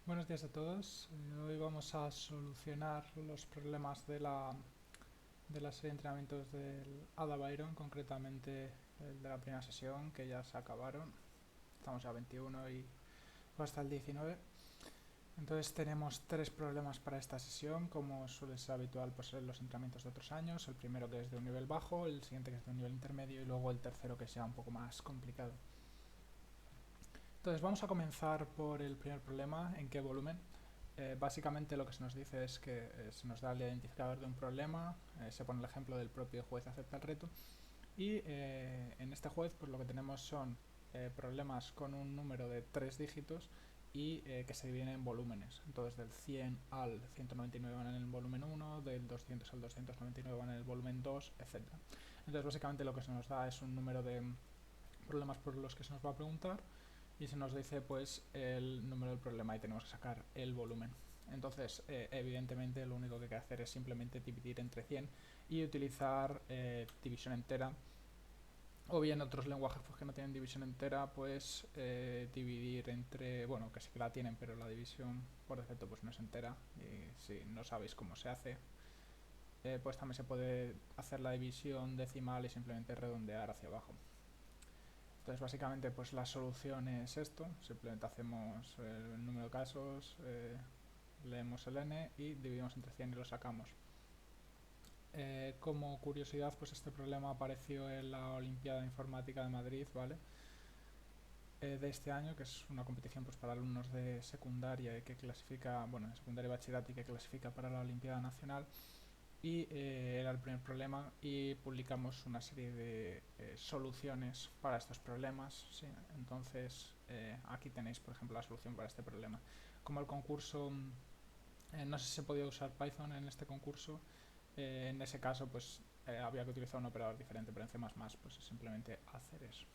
Buenos días a todos. Hoy vamos a solucionar los problemas de la serie de entrenamientos del Ada Byron, concretamente el de la primera sesión, que ya se acabaron. Estamos ya a 21 y va hasta el 19. Entonces tenemos tres problemas para esta sesión, como suele ser habitual pues, en los entrenamientos de otros años. El primero que es de un nivel bajo, el siguiente que es de un nivel intermedio y luego el tercero que sea un poco más complicado. Entonces vamos a comenzar por el primer problema, en qué volumen. Básicamente lo que se nos dice es que se nos da el identificador de un problema, se pone el ejemplo del propio juez acepta el reto y en este juez pues lo que tenemos son problemas con un número de tres dígitos y que se dividen en volúmenes. Entonces del 100 al 199 van en el volumen 1, del 200 al 299 van en el volumen 2, etc. Entonces básicamente lo que se nos da es un número de problemas por los que se nos va a preguntar y se nos dice pues el número del problema y tenemos que sacar el volumen. Entonces, evidentemente lo único que hay que hacer es simplemente dividir entre 100 y utilizar división entera, o bien otros lenguajes pues, que no tienen división entera, pues dividir entre, bueno, que sí que la tienen, pero la división por defecto pues no es entera, y si no sabéis cómo se hace, pues también se puede hacer la división decimal y simplemente redondear hacia abajo. Entonces básicamente pues la solución es esto, simplemente hacemos el número de casos, leemos el n y dividimos entre 100 y lo sacamos. Como curiosidad, pues este problema apareció en la Olimpiada de Informática de Madrid, ¿vale? De este año, que es una competición pues, para alumnos de secundaria y que clasifica, bueno, de secundaria y bachillerato y que clasifica para la Olimpiada Nacional. Y era el primer problema y publicamos una serie de soluciones para estos problemas. ¿Sí? Entonces aquí tenéis por ejemplo la solución para este problema. Como el concurso, no sé si se podía usar Python en este concurso, en ese caso pues había que utilizar un operador diferente, pero en C++ pues es simplemente hacer eso.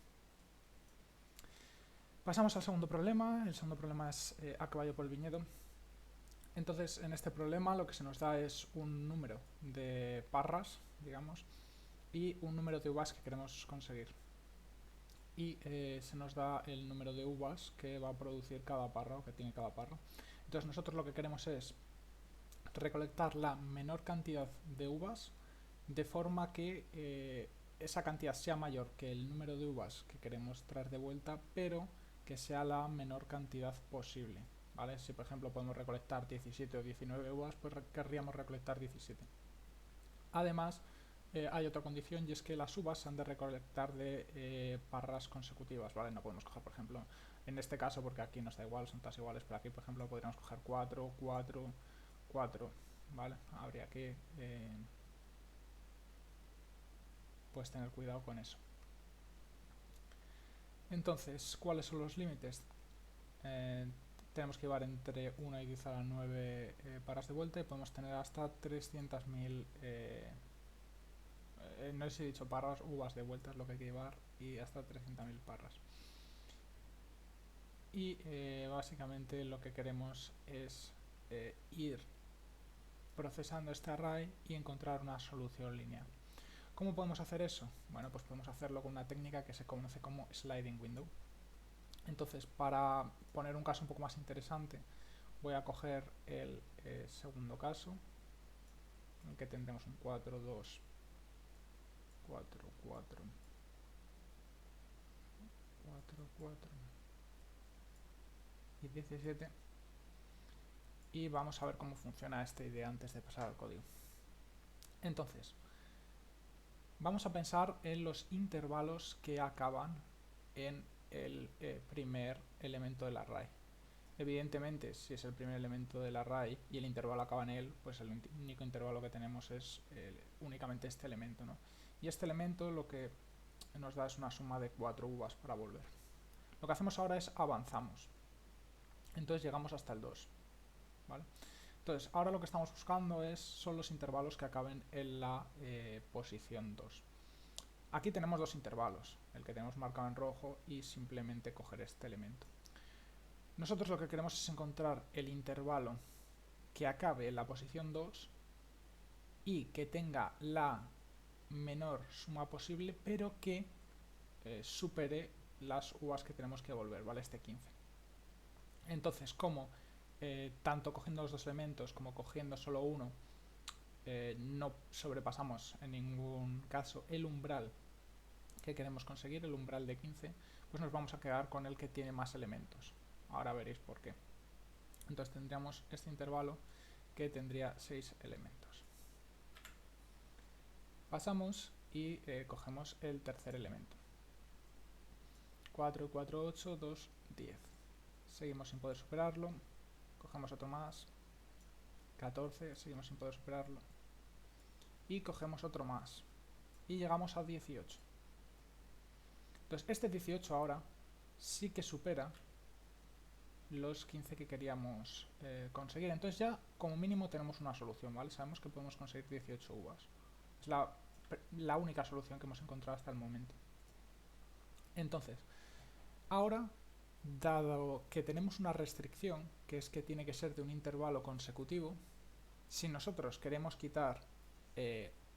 Pasamos al segundo problema. El segundo problema es a caballo por el viñedo. Entonces, en este problema lo que se nos da es un número de parras, digamos, y un número de uvas que queremos conseguir. Y se nos da el número de uvas que va a producir cada parra o que tiene cada parra. Entonces nosotros lo que queremos es recolectar la menor cantidad de uvas de forma que esa cantidad sea mayor que el número de uvas que queremos traer de vuelta, pero que sea la menor cantidad posible. ¿Vale? Si por ejemplo podemos recolectar 17 o 19 uvas, pues querríamos recolectar 17. Además, hay otra condición y es que las uvas se han de recolectar de parras consecutivas, ¿vale? No podemos coger, por ejemplo, en este caso, porque aquí nos da igual, son todas iguales, pero aquí, por ejemplo, podríamos coger 4, 4, 4, ¿vale? Habría que pues tener cuidado con eso. Entonces, ¿cuáles son los límites? Eh, tenemos que llevar entre 1 y 10 a la 9 parras de vuelta y podemos tener hasta 300.000 no sé si he dicho parras, uvas de vuelta es lo que hay que llevar y hasta 300.000 parras. Y básicamente lo que queremos es ir procesando este array y encontrar una solución lineal. ¿Cómo podemos hacer eso? Bueno, pues podemos hacerlo con una técnica que se conoce como sliding window. Entonces, para poner un caso un poco más interesante, voy a coger el segundo caso, en el que tendremos un 4, 2, 4, 4, 4, 4 y 17. Y vamos a ver cómo funciona esta idea antes de pasar al código. Entonces, vamos a pensar en los intervalos que acaban en el primer elemento del array. Evidentemente, si es el primer elemento del array y el intervalo acaba en él, pues el único intervalo que tenemos es únicamente este elemento, ¿no? Y este elemento lo que nos da es una suma de 4 uvas para volver. Lo que hacemos ahora es avanzamos. Entonces llegamos hasta el 2, ¿vale? Entonces, ahora lo que estamos buscando son los intervalos que acaben en la posición 2. Aquí tenemos dos intervalos, el que tenemos marcado en rojo y simplemente coger este elemento. Nosotros lo que queremos es encontrar el intervalo que acabe en la posición 2 y que tenga la menor suma posible, pero que supere las uvas que tenemos que devolver, ¿vale? Este 15. Entonces, como tanto cogiendo los dos elementos como cogiendo solo uno, no sobrepasamos en ningún caso el umbral que queremos conseguir, el umbral de 15, pues nos vamos a quedar con el que tiene más elementos. Ahora veréis por qué. Entonces tendríamos este intervalo que tendría 6 elementos. Pasamos y cogemos el tercer elemento. 4, 4, 8, 2, 10. Seguimos sin poder superarlo. Cogemos otro más. 14, seguimos sin poder superarlo. Y cogemos otro más. Y llegamos a 18. Entonces este 18 ahora sí que supera los 15 que queríamos conseguir. Entonces ya como mínimo tenemos una solución, ¿vale? Sabemos que podemos conseguir 18 uvas. Es la única solución que hemos encontrado hasta el momento. Entonces, ahora, dado que tenemos una restricción, que es que tiene que ser de un intervalo consecutivo, si nosotros queremos quitar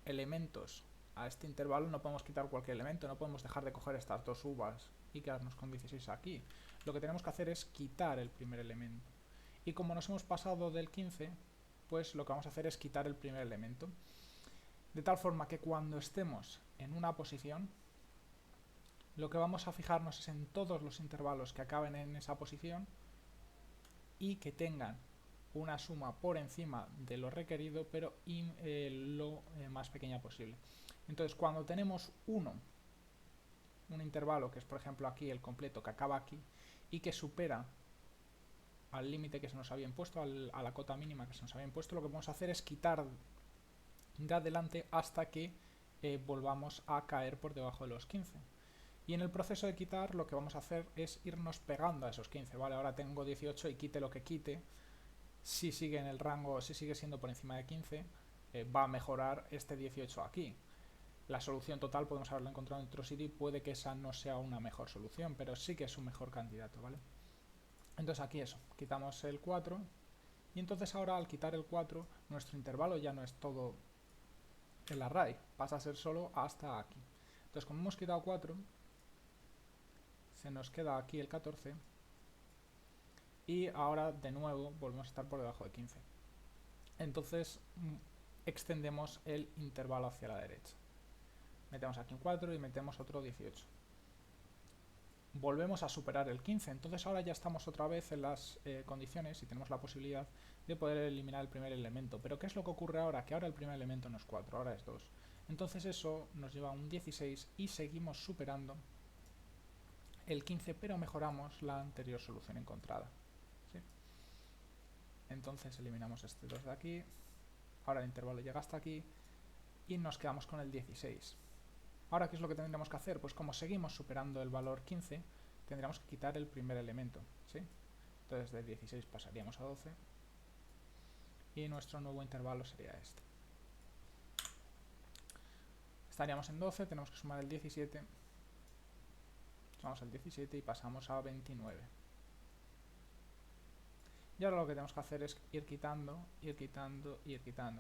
elementos a este intervalo, no podemos quitar cualquier elemento, no podemos dejar de coger estas dos uvas y quedarnos con 16 aquí. Lo que tenemos que hacer es quitar el primer elemento. Y como nos hemos pasado del 15, pues lo que vamos a hacer es quitar el primer elemento. De tal forma que cuando estemos en una posición, lo que vamos a fijarnos es en todos los intervalos que acaben en esa posición y que tengan una suma por encima de lo requerido, pero lo más pequeña posible. Entonces, cuando tenemos un intervalo, que es por ejemplo aquí el completo, que acaba aquí, y que supera al límite que se nos había impuesto, a la cota mínima que se nos había impuesto, lo que vamos a hacer es quitar de adelante hasta que volvamos a caer por debajo de los 15. Y en el proceso de quitar lo que vamos a hacer es irnos pegando a esos 15, ¿vale? Ahora tengo 18 y quite lo que quite, si sigue en el rango, si sigue siendo por encima de 15, va a mejorar este 18 aquí. La solución total podemos haberla encontrado en otro sitio y puede que esa no sea una mejor solución, pero sí que es un mejor candidato, ¿vale? Entonces aquí eso, quitamos el 4 y entonces ahora al quitar el 4 nuestro intervalo ya no es todo el array, pasa a ser solo hasta aquí. Entonces como hemos quitado 4, se nos queda aquí el 14 y ahora de nuevo volvemos a estar por debajo de 15. Entonces extendemos el intervalo hacia la derecha. Metemos aquí un 4 y metemos otro 18. Volvemos a superar el 15, entonces ahora ya estamos otra vez en las condiciones y tenemos la posibilidad de poder eliminar el primer elemento. Pero ¿qué es lo que ocurre ahora? Que ahora el primer elemento no es 4, ahora es 2. Entonces eso nos lleva a un 16 y seguimos superando el 15, pero mejoramos la anterior solución encontrada. ¿Sí? Entonces eliminamos este 2 de aquí, ahora el intervalo llega hasta aquí y nos quedamos con el 16. Ahora, ¿qué es lo que tendríamos que hacer? Pues como seguimos superando el valor 15, tendríamos que quitar el primer elemento, ¿sí? Entonces de 16 pasaríamos a 12 y nuestro nuevo intervalo sería este. Estaríamos en 12, tenemos que sumar el 17, sumamos el 17 y pasamos a 29. Y ahora lo que tenemos que hacer es ir quitando,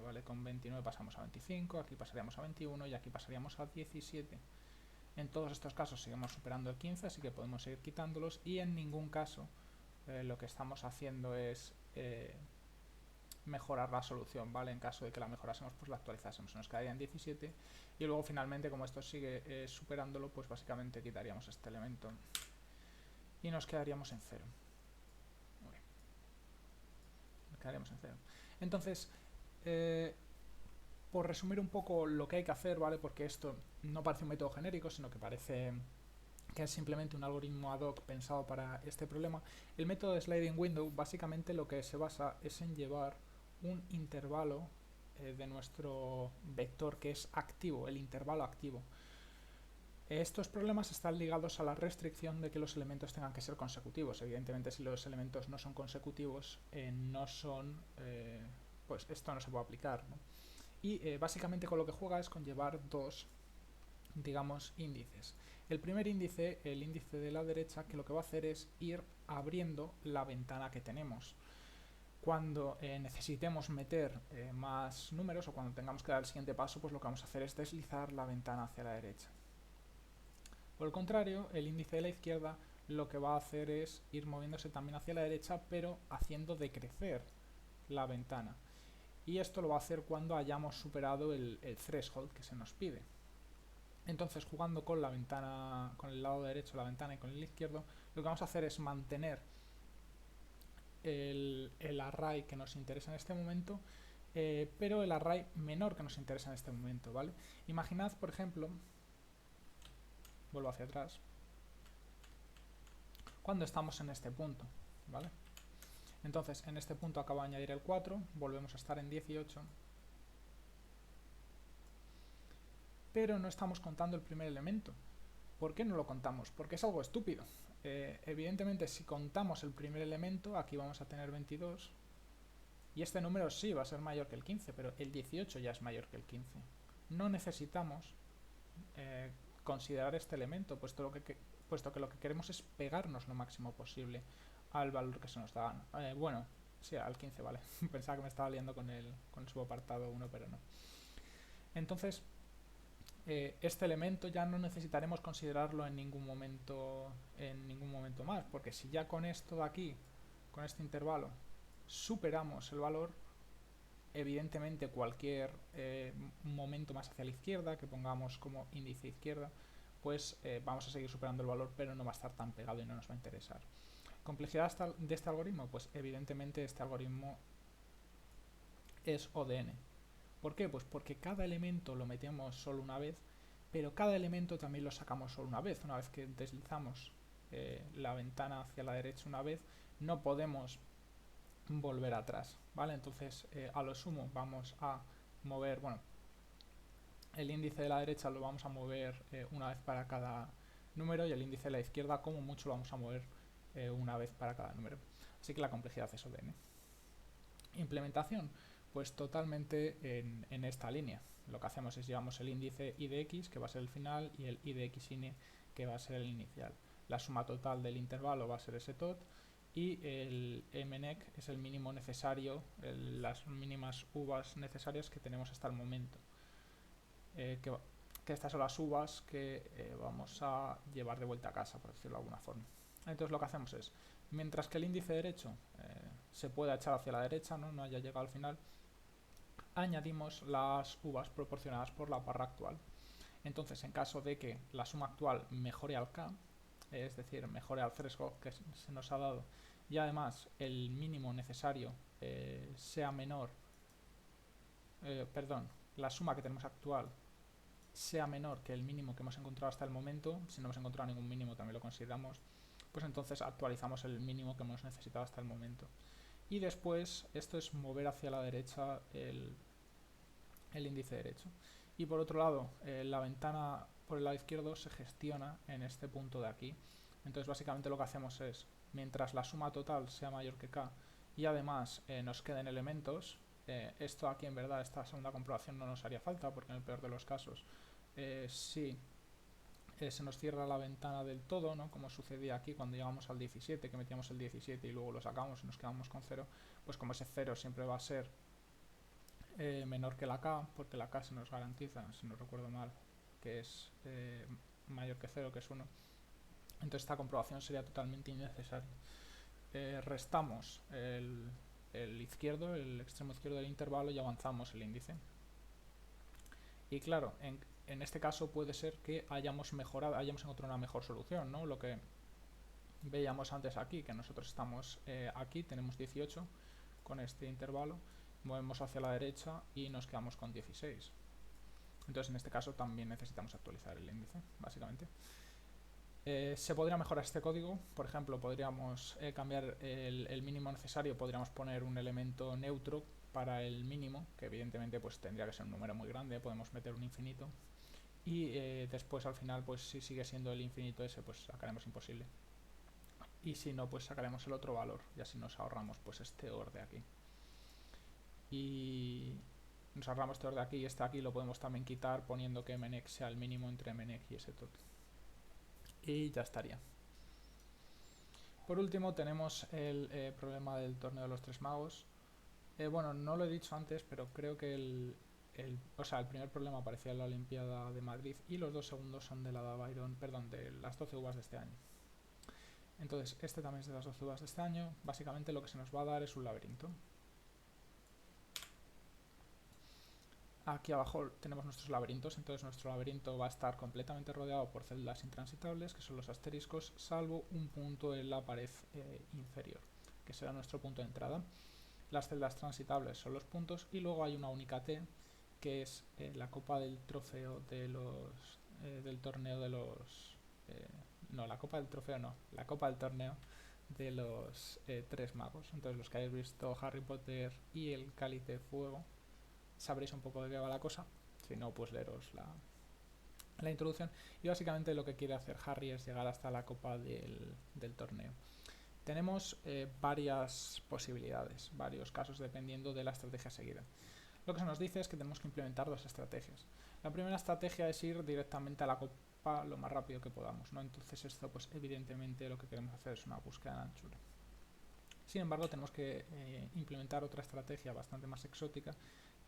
¿vale? Con 29 pasamos a 25, aquí pasaríamos a 21 y aquí pasaríamos a 17. En todos estos casos seguimos superando el 15, así que podemos seguir quitándolos y en ningún caso lo que estamos haciendo es mejorar la solución, ¿vale? En caso de que la mejorásemos, pues la actualizásemos, nos quedaría en 17 y luego finalmente, como esto sigue superándolo, pues básicamente quitaríamos este elemento y nos quedaríamos en 0. Nos quedaríamos en 0. Entonces, por resumir un poco lo que hay que hacer, ¿vale? Porque esto no parece un método genérico, sino que parece que es simplemente un algoritmo ad hoc pensado para este problema. El método de sliding window básicamente lo que se basa es en llevar un intervalo de nuestro vector que es activo, el intervalo activo. Estos problemas están ligados a la restricción de que los elementos tengan que ser consecutivos. Evidentemente, si los elementos no son consecutivos, pues esto no se puede aplicar, ¿no? Y básicamente con lo que juega es con llevar dos, digamos, índices. El primer índice, el índice de la derecha, que lo que va a hacer es ir abriendo la ventana que tenemos. Cuando necesitemos meter más números o cuando tengamos que dar el siguiente paso, pues lo que vamos a hacer es deslizar la ventana hacia la derecha. Por el contrario, el índice de la izquierda lo que va a hacer es ir moviéndose también hacia la derecha, pero haciendo decrecer la ventana. Y esto lo va a hacer cuando hayamos superado el threshold que se nos pide. Entonces, jugando con la ventana, con el lado derecho de la ventana y con el izquierdo, lo que vamos a hacer es mantener el array que nos interesa en este momento, pero el array menor que nos interesa en este momento, ¿vale? Imaginad, por ejemplo, vuelvo hacia atrás, cuando estamos en este punto, ¿vale? Entonces, en este punto acabo de añadir el 4, volvemos a estar en 18, pero no estamos contando el primer elemento. ¿Por qué no lo contamos? Porque es algo estúpido. Evidentemente, si contamos el primer elemento, aquí vamos a tener 22, y este número sí va a ser mayor que el 15, pero el 18 ya es mayor que el 15. No necesitamos considerar este elemento, puesto que lo que queremos es pegarnos lo máximo posible al valor que se nos da. Bueno, sí, al 15, vale. Pensaba que me estaba liando con el subapartado 1, pero no. Entonces, este elemento ya no necesitaremos considerarlo en ningún momento más, porque si ya con esto de aquí, con este intervalo, superamos el valor, evidentemente cualquier momento más hacia la izquierda que pongamos como índice izquierda, pues vamos a seguir superando el valor, pero no va a estar tan pegado y no nos va a interesar. ¿Complejidad de este algoritmo? Pues evidentemente este algoritmo es ODN. ¿Por qué? Pues porque cada elemento lo metemos solo una vez, pero cada elemento también lo sacamos solo una vez que deslizamos la ventana hacia la derecha una vez, no podemos volver atrás, ¿vale? Entonces, a lo sumo vamos a mover, bueno, el índice de la derecha lo vamos a mover una vez para cada número, y el índice de la izquierda como mucho lo vamos a mover una vez para cada número. Así que la complejidad es ODN. Implementación, pues totalmente en esta línea. Lo que hacemos es llevamos el índice I de x, que va a ser el final, y el I de xine, que va a ser el inicial. La suma total del intervalo va a ser ese tot, y el mnec es el mínimo necesario, las mínimas uvas necesarias que tenemos hasta el momento. Que estas son las uvas que vamos a llevar de vuelta a casa, por decirlo de alguna forma. Entonces lo que hacemos es, mientras que el índice derecho se pueda echar hacia la derecha, no haya llegado al final, añadimos las uvas proporcionadas por la barra actual. Entonces, en caso de que la suma actual mejore al k, es decir, mejore al threshold que se nos ha dado, y además el mínimo necesario sea menor, perdón, la suma que tenemos actual sea menor que el mínimo que hemos encontrado hasta el momento, si no hemos encontrado ningún mínimo también lo consideramos, pues entonces actualizamos el mínimo que hemos necesitado hasta el momento. Y después esto es mover hacia la derecha el índice derecho. Y por otro lado, la ventana por el lado izquierdo se gestiona en este punto de aquí. Entonces básicamente lo que hacemos es, mientras la suma total sea mayor que k y además nos queden elementos, esto aquí en verdad, esta segunda comprobación no nos haría falta, porque en el peor de los casos, si se nos cierra la ventana del todo, ¿no? Como sucedía aquí cuando llegamos al 17, que metíamos el 17 y luego lo sacamos y nos quedamos con 0, pues como ese 0 siempre va a ser menor que la k, porque la k se nos garantiza, si no recuerdo mal, que es mayor que 0, que es 1, entonces esta comprobación sería totalmente innecesaria. Restamos el izquierdo, el extremo izquierdo del intervalo, y avanzamos el índice. Y claro, en este caso puede ser que hayamos mejorado, hayamos encontrado una mejor solución, ¿no? Lo que veíamos antes aquí, que nosotros estamos aquí, tenemos 18 con este intervalo, movemos hacia la derecha y nos quedamos con 16. Entonces en este caso también necesitamos actualizar el índice, básicamente. Se podría mejorar este código, por ejemplo, podríamos cambiar el mínimo necesario, podríamos poner un elemento neutro para el mínimo, que evidentemente pues tendría que ser un número muy grande, podemos meter un infinito, y después al final pues si sigue siendo el infinito ese, pues sacaremos imposible, y si no, pues sacaremos el otro valor, y así nos ahorramos pues este OR de aquí. Y nos ahorramos este OR de aquí, y este aquí lo podemos también quitar poniendo que mnec sea el mínimo entre mnec y ese tot. Y ya estaría. Por último tenemos el problema del torneo de los tres magos. Bueno, no lo he dicho antes, pero creo que el primer problema aparecía en la Olimpiada de Madrid y los dos segundos son de la de Byron, perdón, de las 12 uvas de este año. Entonces este también es de las 12 uvas de este año. Básicamente lo que se nos va a dar es un laberinto. Aquí abajo tenemos nuestros laberintos, entonces nuestro laberinto va a estar completamente rodeado por celdas intransitables, que son los asteriscos, salvo un punto en la pared inferior, que será nuestro punto de entrada. Las celdas transitables son los puntos y luego hay una única T, que es la copa del trofeo de los del torneo de los no, la copa del trofeo no, la copa del torneo de los tres magos. Entonces los que hayáis visto Harry Potter y el Cáliz de Fuego sabréis un poco de qué va la cosa, si no pues leeros la introducción. Y básicamente lo que quiere hacer Harry es llegar hasta la copa del torneo. Tenemos varias posibilidades, varios casos dependiendo de la estrategia seguida. Lo que se nos dice es que tenemos que implementar dos estrategias. La primera estrategia es ir directamente a la copa lo más rápido que podamos, ¿no? Entonces esto pues evidentemente lo que queremos hacer es una búsqueda de anchura. Sin embargo tenemos que implementar otra estrategia bastante más exótica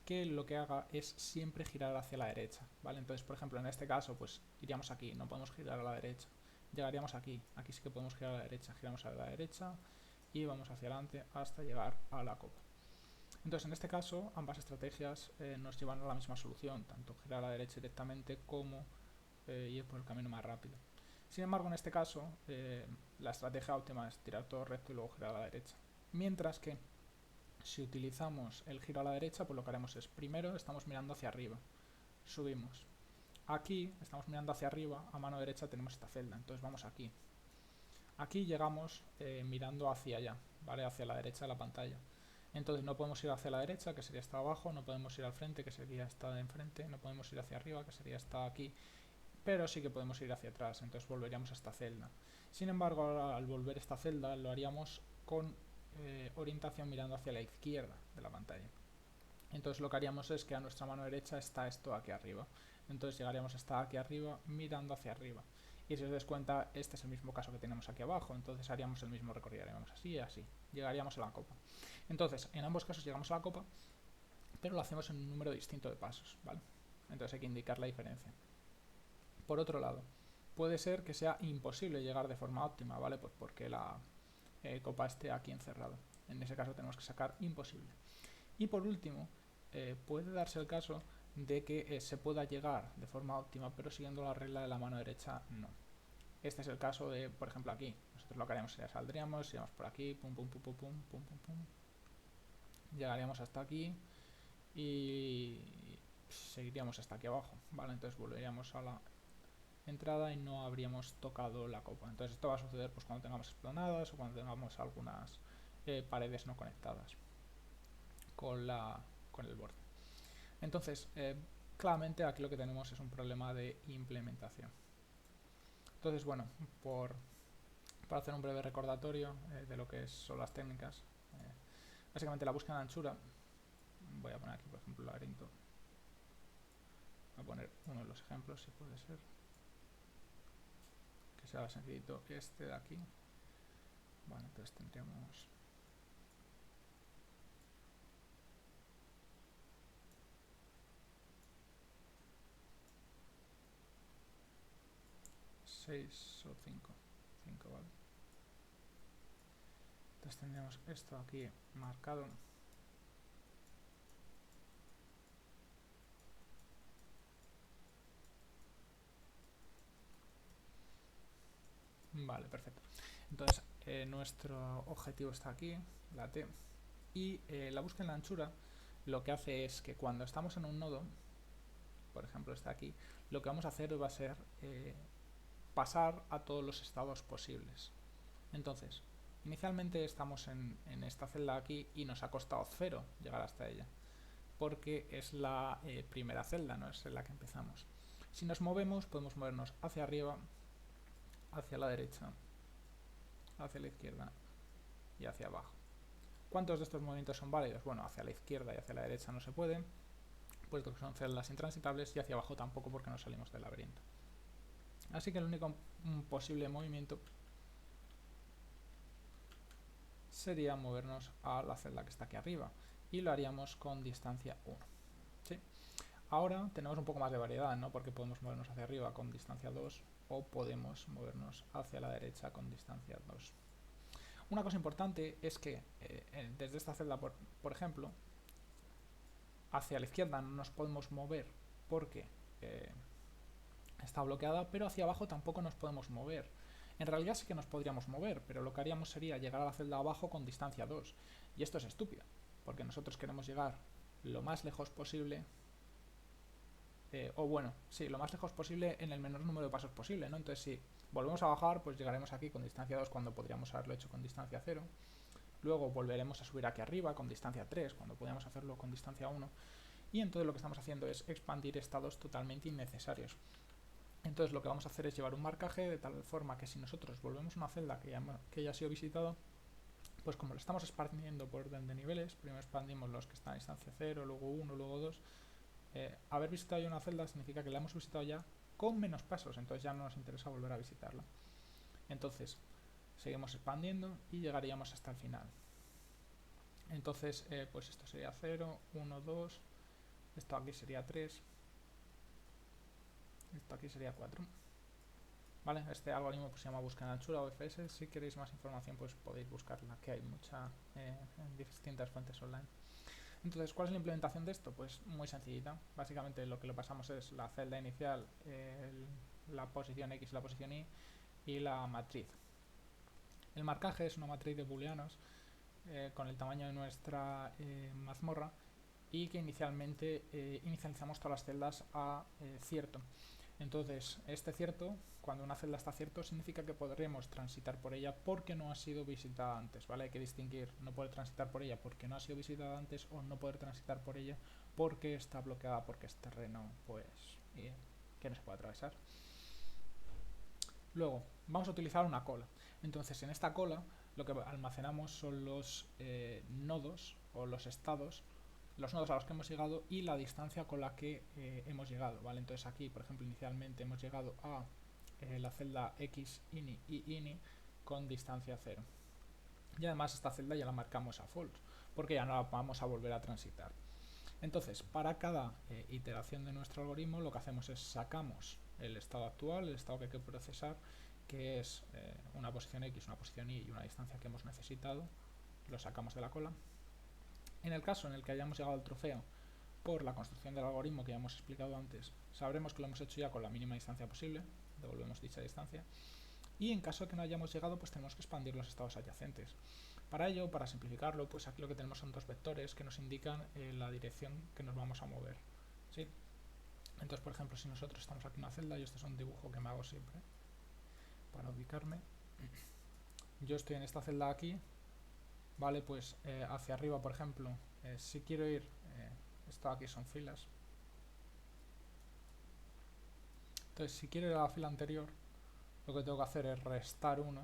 que lo que haga es siempre girar hacia la derecha, ¿vale? Entonces, por ejemplo, en este caso, pues iríamos aquí, no podemos girar a la derecha. Llegaríamos aquí, aquí sí que podemos girar a la derecha, giramos a la derecha y vamos hacia adelante hasta llegar a la copa. Entonces, en este caso, ambas estrategias nos llevan a la misma solución, tanto girar a la derecha directamente como ir por el camino más rápido. Sin embargo, en este caso, la estrategia óptima es tirar todo recto y luego girar a la derecha. Mientras que si utilizamos el giro a la derecha, pues lo que haremos es, primero estamos mirando hacia arriba, subimos. Aquí estamos mirando hacia arriba, a mano derecha tenemos esta celda, entonces vamos aquí. Aquí llegamos mirando hacia allá, ¿vale? Hacia la derecha de la pantalla. Entonces no podemos ir hacia la derecha, que sería esta abajo, no podemos ir al frente, que sería esta de enfrente, no podemos ir hacia arriba, que sería esta aquí, pero sí que podemos ir hacia atrás, entonces volveríamos a esta celda. Sin embargo, ahora, al volver a esta celda lo haríamos con orientación mirando hacia la izquierda de la pantalla. Entonces lo que haríamos es que a nuestra mano derecha está esto aquí arriba. Entonces llegaríamos hasta aquí arriba mirando hacia arriba. Y si os dais cuenta, este es el mismo caso que tenemos aquí abajo. Entonces haríamos el mismo recorrido, haríamos así y así. Llegaríamos a la copa. Entonces, en ambos casos llegamos a la copa, pero lo hacemos en un número distinto de pasos, ¿vale? Entonces hay que indicar la diferencia. Por otro lado, puede ser que sea imposible llegar de forma óptima, ¿vale? Pues porque la copa esté aquí encerrada. En ese caso tenemos que sacar imposible. Y por último, puede darse el caso de que se pueda llegar de forma óptima, pero siguiendo la regla de la mano derecha no. Este es el caso de, por ejemplo, aquí. Nosotros lo que haríamos sería saldríamos, iríamos por aquí, pum, pum, pum, pum, pum, pum, pum, pum. Llegaríamos hasta aquí y seguiríamos hasta aquí abajo, ¿vale? Entonces volveríamos a la entrada y no habríamos tocado la copa. Entonces esto va a suceder pues cuando tengamos explanadas o cuando tengamos algunas paredes no conectadas con el borde. Entonces, claramente aquí lo que tenemos es un problema de implementación. Entonces, bueno, para hacer un breve recordatorio de lo que son las técnicas, básicamente la búsqueda de anchura, voy a poner aquí por ejemplo el laberinto, voy a poner uno de los ejemplos si puede ser, que sea sencillito este de aquí. Bueno, entonces tendríamos 6 o 5, ¿vale? Entonces tendríamos esto aquí marcado. Vale, perfecto. Entonces nuestro objetivo está aquí, la T, y la búsqueda en la anchura lo que hace es que cuando estamos en un nodo, por ejemplo está aquí, lo que vamos a hacer va a ser pasar a todos los estados posibles. Entonces, inicialmente estamos en esta celda aquí y nos ha costado 0 llegar hasta ella, porque es la primera celda, no es en la que empezamos. Si nos movemos, podemos movernos hacia arriba, hacia la derecha, hacia la izquierda y hacia abajo. ¿Cuántos de estos movimientos son válidos? Bueno, hacia la izquierda y hacia la derecha no se pueden, puesto que son celdas intransitables, y hacia abajo tampoco porque no salimos del laberinto. Así que el único posible movimiento sería movernos a la celda que está aquí arriba, y lo haríamos con distancia 1. ¿Sí? Ahora tenemos un poco más de variedad, ¿no? Porque podemos movernos hacia arriba con distancia 2, o podemos movernos hacia la derecha con distancia 2. Una cosa importante es que desde esta celda, por ejemplo, hacia la izquierda no nos podemos mover porque está bloqueada, pero hacia abajo tampoco nos podemos mover. En realidad sí que nos podríamos mover, pero lo que haríamos sería llegar a la celda abajo con distancia 2. Y esto es estúpido, porque nosotros queremos llegar lo más lejos posible, lo más lejos posible en el menor número de pasos posible, ¿no? Entonces si volvemos a bajar, pues llegaremos aquí con distancia 2 cuando podríamos haberlo hecho con distancia 0. Luego volveremos a subir aquí arriba con distancia 3 cuando podríamos hacerlo con distancia 1. Y entonces lo que estamos haciendo es expandir estados totalmente innecesarios. Entonces lo que vamos a hacer es llevar un marcaje de tal forma que si nosotros volvemos a una celda que ya ha sido visitada, pues como lo estamos expandiendo por orden de niveles, primero expandimos los que están a distancia 0, luego 1, luego 2, haber visitado ya una celda significa que la hemos visitado ya con menos pasos, entonces ya no nos interesa volver a visitarla. Entonces seguimos expandiendo y llegaríamos hasta el final. Entonces pues esto sería 0, 1, 2, esto aquí sería 3, esto aquí sería 4. ¿Vale? Este algoritmo pues se llama búsqueda en anchura o FS. Si queréis más información pues podéis buscarla, que hay mucha en distintas fuentes online. Entonces, ¿cuál es la implementación de esto? Pues muy sencillita. Básicamente lo que le pasamos es la celda inicial, la posición X y la posición Y la matriz. El marcaje es una matriz de booleanos con el tamaño de nuestra mazmorra y que inicialmente inicializamos todas las celdas a cierto. Entonces, este cierto, cuando una celda está cierto, significa que podremos transitar por ella porque no ha sido visitada antes, ¿vale? Hay que distinguir no poder transitar por ella porque no ha sido visitada antes o no poder transitar por ella porque está bloqueada, porque es terreno, pues, que no se puede atravesar. Luego, vamos a utilizar una cola. Entonces, en esta cola, lo que almacenamos son los nodos o los estados, los nodos a los que hemos llegado y la distancia con la que hemos llegado, ¿vale? Entonces aquí, por ejemplo, inicialmente hemos llegado a la celda x ini y ini con distancia 0. Y además esta celda ya la marcamos a false, porque ya no la vamos a volver a transitar. Entonces, para cada iteración de nuestro algoritmo, lo que hacemos es sacamos el estado actual, el estado que hay que procesar, que es una posición x, una posición y una distancia que hemos necesitado, lo sacamos de la cola. En el caso en el que hayamos llegado al trofeo por la construcción del algoritmo que ya hemos explicado antes, sabremos que lo hemos hecho ya con la mínima distancia posible, devolvemos dicha distancia, y en caso de que no hayamos llegado, pues tenemos que expandir los estados adyacentes. Para ello, para simplificarlo, pues aquí lo que tenemos son dos vectores que nos indican la dirección que nos vamos a mover, ¿sí? Entonces, por ejemplo, si nosotros estamos aquí en una celda, y este es un dibujo que me hago siempre para ubicarme, yo estoy en esta celda aquí, vale, pues hacia arriba, por ejemplo, si quiero ir, esto aquí son filas, entonces si quiero ir a la fila anterior, lo que tengo que hacer es restar 1,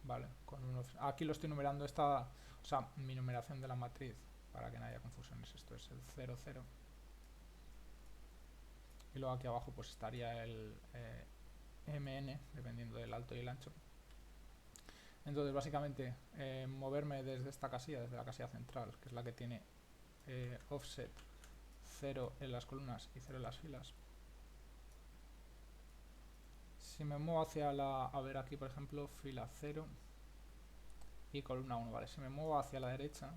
vale, con uno, aquí lo estoy numerando, o sea, mi numeración de la matriz, para que no haya confusiones, esto es el 0, 0, y luego aquí abajo pues estaría el mn, dependiendo del alto y el ancho. Entonces básicamente moverme desde esta casilla, desde la casilla central, que es la que tiene offset 0 en las columnas y 0 en las filas. Si me muevo hacia a ver aquí por ejemplo, fila 0 y columna 1, vale, si me muevo hacia la derecha,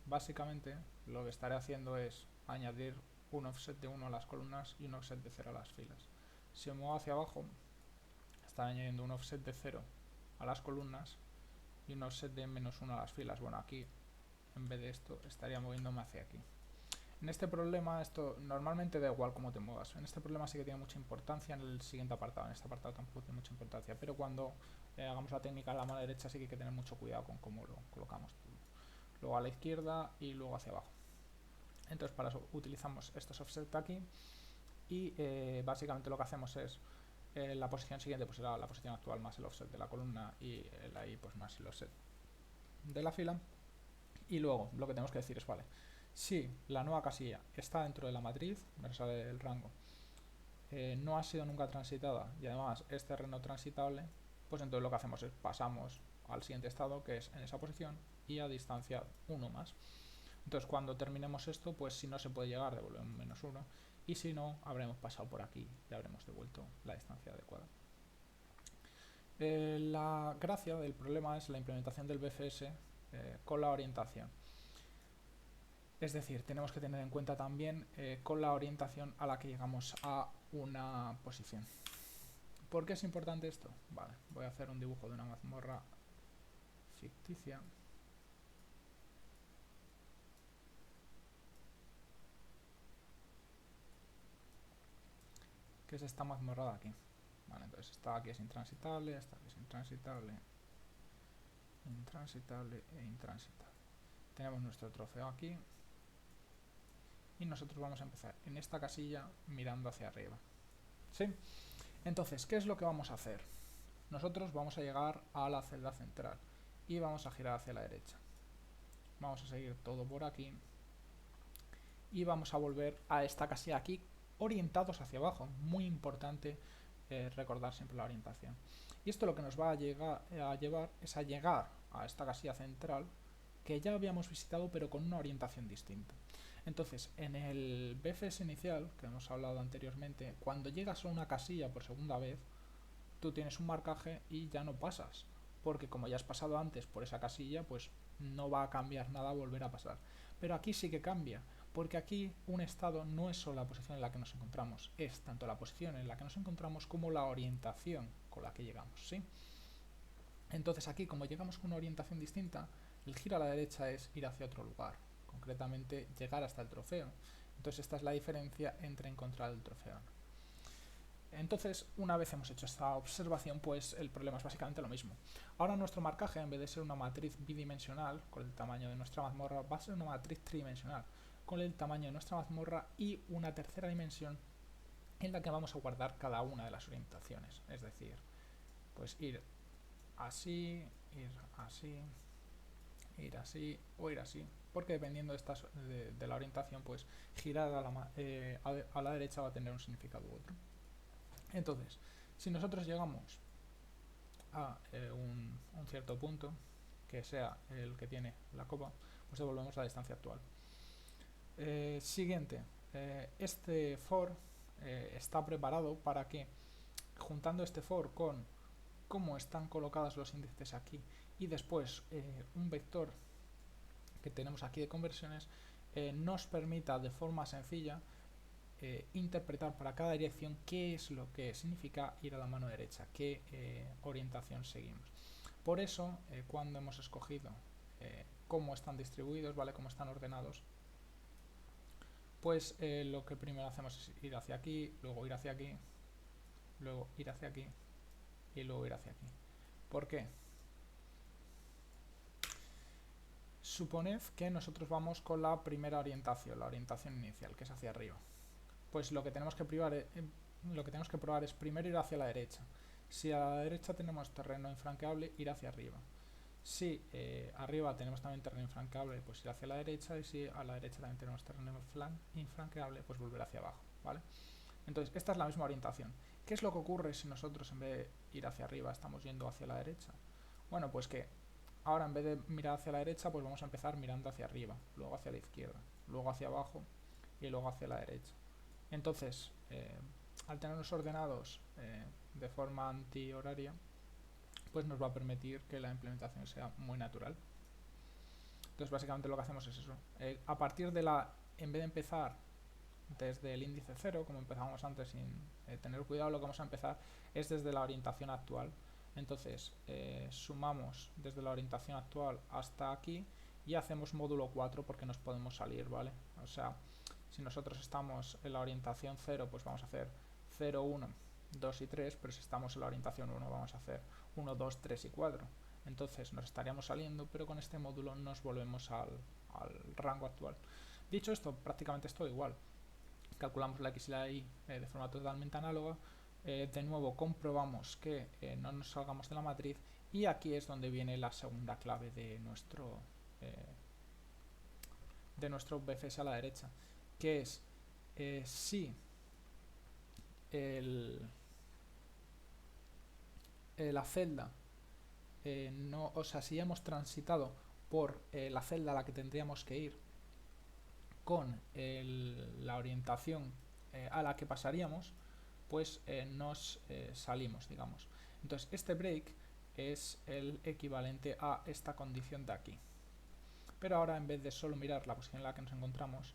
básicamente lo que estaré haciendo es añadir un offset de 1 a las columnas y un offset de 0 a las filas. Si me muevo hacia abajo, estaré añadiendo un offset de 0 a las columnas y un offset de -1 a las filas. Bueno, aquí en vez de esto estaría moviéndome hacia aquí. En este problema, esto normalmente da igual cómo te muevas. En este problema sí que tiene mucha importancia en el siguiente apartado. En este apartado tampoco tiene mucha importancia, pero cuando hagamos la técnica a la mano derecha sí que hay que tener mucho cuidado con cómo lo colocamos. Luego a la izquierda y luego hacia abajo. Entonces para eso utilizamos estos offsets aquí y básicamente lo que hacemos es la posición siguiente pues será la posición actual más el offset de la columna y el ahí pues más el offset de la fila. Y luego lo que tenemos que decir es, vale, si la nueva casilla está dentro de la matriz, me sale el rango, no ha sido nunca transitada y además es terreno transitable, pues entonces lo que hacemos es pasamos al siguiente estado, que es en esa posición, y a distancia 1 más. Entonces cuando terminemos esto, pues si no se puede llegar, devolvemos -1, y si no, habremos pasado por aquí y habremos devuelto la distancia adecuada. La gracia del problema es la implementación del BFS con la orientación. Es decir, tenemos que tener en cuenta también con la orientación a la que llegamos a una posición. ¿Por qué es importante esto? Vale, voy a hacer un dibujo de una mazmorra ficticia. Que es esta mazmorra de aquí. Vale, entonces esta aquí es intransitable, esta aquí es intransitable, intransitable e intransitable. Tenemos nuestro trofeo aquí y nosotros vamos a empezar en esta casilla mirando hacia arriba. ¿Sí? Entonces, ¿qué es lo que vamos a hacer? Nosotros vamos a llegar a la celda central y vamos a girar hacia la derecha. Vamos a seguir todo por aquí y vamos a volver a esta casilla aquí orientados hacia abajo. Muy importante recordar siempre la orientación. Y esto lo que nos va a llevar es a llegar a esta casilla central que ya habíamos visitado pero con una orientación distinta. Entonces, en el BFS inicial, que hemos hablado anteriormente, cuando llegas a una casilla por segunda vez, tú tienes un marcaje y ya no pasas, porque como ya has pasado antes por esa casilla, pues no va a cambiar nada volver a pasar. Pero aquí sí que cambia, porque aquí un estado no es solo la posición en la que nos encontramos, es tanto la posición en la que nos encontramos como la orientación con la que llegamos, ¿sí? Entonces aquí, como llegamos con una orientación distinta, el giro a la derecha es ir hacia otro lugar, concretamente llegar hasta el trofeo. Entonces esta es la diferencia entre encontrar el trofeo. Entonces, una vez hemos hecho esta observación, pues el problema es básicamente lo mismo. Ahora nuestro marcaje, en vez de ser una matriz bidimensional, con el tamaño de nuestra mazmorra, va a ser una matriz tridimensional, con el tamaño de nuestra mazmorra y una tercera dimensión en la que vamos a guardar cada una de las orientaciones. Es decir, pues ir así, ir así, ir así o ir así, porque dependiendo de la orientación, pues girar a la derecha va a tener un significado u otro. Entonces, si nosotros llegamos a un cierto punto, que sea el que tiene la copa, pues devolvemos la distancia actual. Siguiente, este for está preparado para que, juntando este for con cómo están colocados los índices aquí y después un vector que tenemos aquí de conversiones, nos permita de forma sencilla interpretar para cada dirección qué es lo que significa ir a la mano derecha, qué orientación seguimos. Por eso, cuando hemos escogido cómo están distribuidos, ¿vale? Cómo están ordenados, pues lo que primero hacemos es ir hacia aquí, luego ir hacia aquí, luego ir hacia aquí y luego ir hacia aquí. ¿Por qué? Suponed que nosotros vamos con la primera orientación, la orientación inicial, que es hacia arriba. Pues lo que tenemos que probar es primero ir hacia la derecha. Si a la derecha tenemos terreno infranqueable, ir hacia arriba. Si arriba tenemos también terreno infranqueable, pues ir hacia la derecha. Y si a la derecha también tenemos terreno infranqueable, pues volver hacia abajo, ¿vale? Entonces, esta es la misma orientación. ¿Qué es lo que ocurre si nosotros en vez de ir hacia arriba estamos yendo hacia la derecha? Bueno, pues que ahora en vez de mirar hacia la derecha, pues vamos a empezar mirando hacia arriba, luego hacia la izquierda, luego hacia abajo y luego hacia la derecha. Entonces, al tenerlos ordenados de forma antihoraria, pues nos va a permitir que la implementación sea muy natural. Entonces, básicamente lo que hacemos es eso. A partir de en vez de empezar desde el índice 0, como empezábamos antes sin tener cuidado, lo que vamos a empezar es desde la orientación actual. Entonces, sumamos desde la orientación actual hasta aquí y hacemos módulo 4 porque nos podemos salir, ¿vale? O sea, si nosotros estamos en la orientación 0, pues vamos a hacer 0, 1, 2 y 3, pero si estamos en la orientación 1 vamos a hacer 1, 2, 3 y 4. Entonces nos estaríamos saliendo, pero con este módulo nos volvemos al rango actual. Dicho esto, prácticamente es todo igual. Calculamos la x y la y de forma totalmente análoga. De nuevo comprobamos que no nos salgamos de la matriz y aquí es donde viene la segunda clave de nuestro BFS a la derecha, que es si la celda no, o sea, si hemos transitado por la celda a la que tendríamos que ir con la orientación a la que pasaríamos, pues nos salimos, digamos. Entonces este break es el equivalente a esta condición de aquí. Pero ahora, en vez de solo mirar la posición en la que nos encontramos,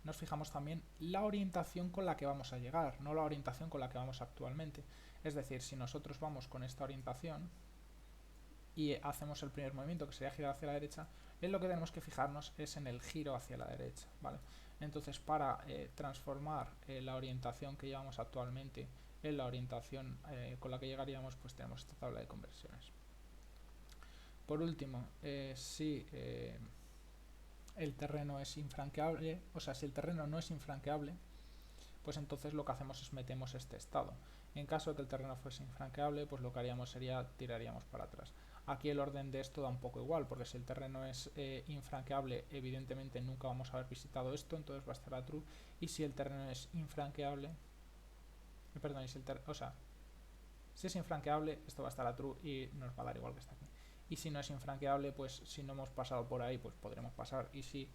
nos fijamos también la orientación con la que vamos a llegar, no la orientación con la que vamos actualmente. Es decir, si nosotros vamos con esta orientación y hacemos el primer movimiento, que sería girar hacia la derecha, en lo que tenemos que fijarnos es en el giro hacia la derecha, ¿vale? Entonces, para transformar la orientación que llevamos actualmente en la orientación con la que llegaríamos, pues tenemos esta tabla de conversiones. Por último, si el terreno es infranqueable, o sea, si el terreno no es infranqueable, pues entonces lo que hacemos es metemos este estado. En caso de que el terreno fuese infranqueable, pues lo que haríamos sería tiraríamos para atrás. Aquí el orden de esto da un poco igual, porque si el terreno es infranqueable, evidentemente nunca vamos a haber visitado esto, entonces va a estar a true. Y si el terreno es infranqueable, perdón, y si si es infranqueable, esto va a estar a true y nos va a dar igual que está aquí. Y si no es infranqueable, pues si no hemos pasado por ahí, pues podremos pasar. Y si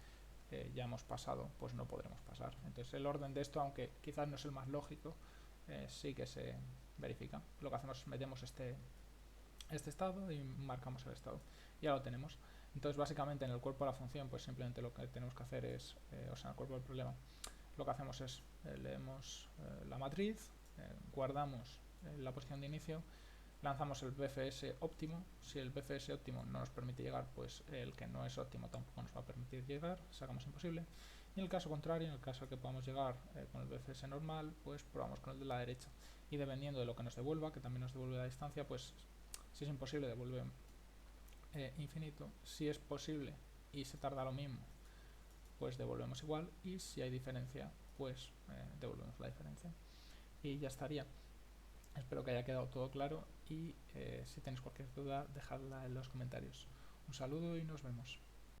ya hemos pasado, pues no podremos pasar. Entonces el orden de esto, aunque quizás no es el más lógico, sí que se verifica. Lo que hacemos es metemos este estado y marcamos el estado. Ya lo tenemos. Entonces básicamente en el cuerpo de la función, pues simplemente lo que tenemos que hacer es, o sea, en el cuerpo del problema, lo que hacemos es leemos la matriz, guardamos la posición de inicio, lanzamos el BFS óptimo. Si el BFS óptimo no nos permite llegar, pues el que no es óptimo tampoco nos va a permitir llegar, sacamos imposible. Y en el caso contrario, en el caso que podamos llegar con el BFS normal, pues probamos con el de la derecha. Y dependiendo de lo que nos devuelva, que también nos devuelve la distancia, pues si es imposible devuelve infinito. Si es posible y se tarda lo mismo, pues devolvemos igual. Y si hay diferencia, pues devolvemos la diferencia. Y ya estaría. Espero que haya quedado todo claro y si tenéis cualquier duda dejadla en los comentarios. Un saludo y nos vemos.